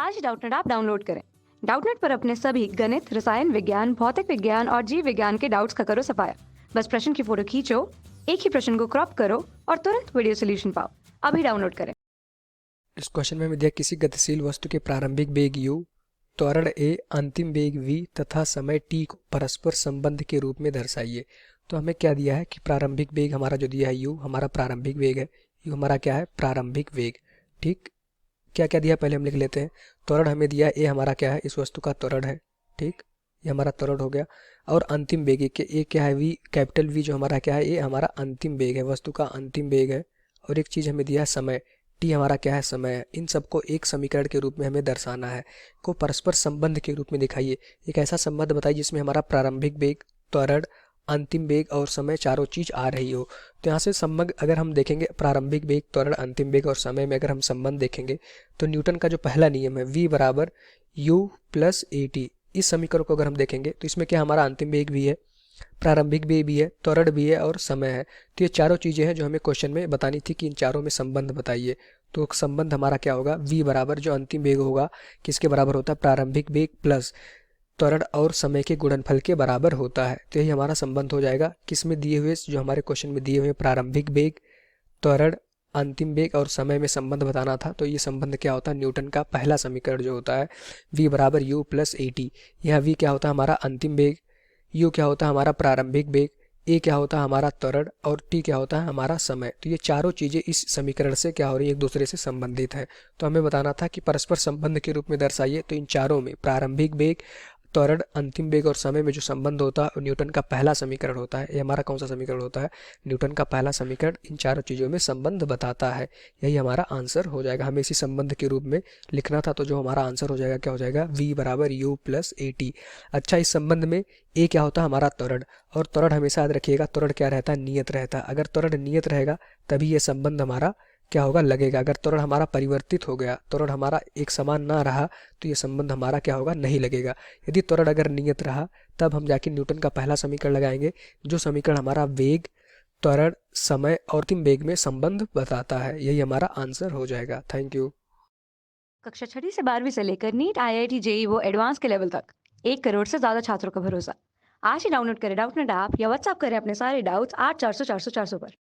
आज ही Doubtnut app download करें। Doubtnut पर अपने सभी गणित, रसायन विज्ञान, भौतिक विज्ञान और जीव विज्ञान के डाउट्स का करो सफाया। बस प्रश्न की फोटो खींचो, एक ही प्रश्न को क्रॉप करो और तुरंत वीडियो सोल्यूशन पाओ। अभी डाउनलोड करें। इस क्वेश्चन में हमें दिया किसी गतिशील वस्तु के प्रारंभिक वेग u, त्वरण a, अंतिम वेग v तथा समय t को परस्पर संबंध के रूप में दर्शाइए। तो हमें क्या दिया है कि प्रारंभिक वेग हमारा जो दिया है u हमारा प्रारंभिक वेग है, u हमारा क्या है प्रारंभिक वेग। ठीक, क्या क्या दिया पहले हम लिख लेते हैं। त्वरण हमें दिया है a हमारा क्या है इस वस्तु का त्वरण है। ठीक, ये हमारा त्वरण हो गया। और अंतिम वेग a क्या है v, कैपिटल V जो हमारा क्या है a हमारा अंतिम वेग है, वस्तु का अंतिम वेग है। और एक चीज़ हमें दिया है समय, टी हमारा क्या है समय है। इन सबको एक समीकरण के रूप में हमें दर्शाना है, को परस्पर संबंध के रूप में दिखाइए। एक ऐसा संबंध बताइए जिसमें हमारा प्रारंभिक वेग, त्वरण, अंतिम वेग और समय चारों चीज आ रही हो। तो यहाँ से संबंध अगर हम देखेंगे प्रारंभिक वेग, त्वरण, अंतिम वेग और समय में अगर हम संबंध देखेंगे तो न्यूटन का जो पहला नियम है v बराबर u प्लस ए टी, इस समीकरण को अगर हम देखेंगे तो इसमें क्या हमारा अंतिम वेग भी है, प्रारंभिक वेग भी है, त्वरण भी है और समय है। तो ये चारों चीज़ें हैं जो हमें क्वेश्चन में बतानी थी कि इन चारों में संबंध बताइए। तो संबंध हमारा क्या होगा, v बराबर जो अंतिम वेग होगा किसके बराबर होता है, प्रारंभिक वेग प्लस त्वरण और समय के गुणनफल के बराबर होता है। तो यही हमारा संबंध हो जाएगा किसमें दिए हुए, जो हमारे क्वेश्चन में दिए हुए प्रारंभिक वेग, त्वरण, अंतिम वेग और समय में संबंध बताना था। तो ये संबंध क्या होता है, न्यूटन का पहला समीकरण जो होता है v बराबर u प्लस ए टी। यहाँ v क्या होता है हमारा अंतिम वेग, u क्या होता है हमारा प्रारंभिक वेग, a क्या होता है हमारा त्वरण और t क्या होता है हमारा समय। तो ये चारों चीज़ें इस समीकरण से क्या हो रही है, एक दूसरे से संबंधित है। तो हमें बताना था कि परस्पर संबंध के रूप में दर्शाइए। तो इन चारों में प्रारंभिक वेग, त्वरण, अंतिम वेग और समय में जो संबंध होता है वो न्यूटन का पहला समीकरण होता है। ये हमारा कौन सा समीकरण होता है, न्यूटन का पहला समीकरण इन चारों चीज़ों में संबंध बताता है। यही हमारा आंसर हो जाएगा। हमें इसी संबंध के रूप में लिखना था, तो जो हमारा आंसर हो जाएगा क्या हो जाएगा, v बराबर u प्लस ए टी। अच्छा, इस संबंध में a क्या होता है हमारा त्वरण, और त्वरण हमेशा याद रखिएगा त्वरण क्या रहता है, नियत रहता है। अगर त्वरण नियत रहेगा तभी ये संबंध हमारा क्या होगा, लगेगा। अगर त्वरण हमारा परिवर्तित हो गया, त्वरण हमारा एक समान ना रहा, तो ये संबंध हमारा क्या होगा, नहीं लगेगा। यदि त्वरण अगर नियत रहा तब हम जाके न्यूटन का पहला समीकरण लगाएंगे, जो समीकरण हमारा वेग, त्वरण, समय और अंतिम वेग में संबंध बताता है। यही हमारा आंसर हो जाएगा। Thank you. कक्षा 6 से 12वीं से लेकर नीट, IIT, JEE वो एडवांस के लेवल तक 1 करोड़ से ज्यादा छात्रों का भरोसा। आज ही डाउनलोड करें डाउटनेट ऐप या व्हाट्सएप करें अपने सारे डाउट्स 8400 400 400 पर।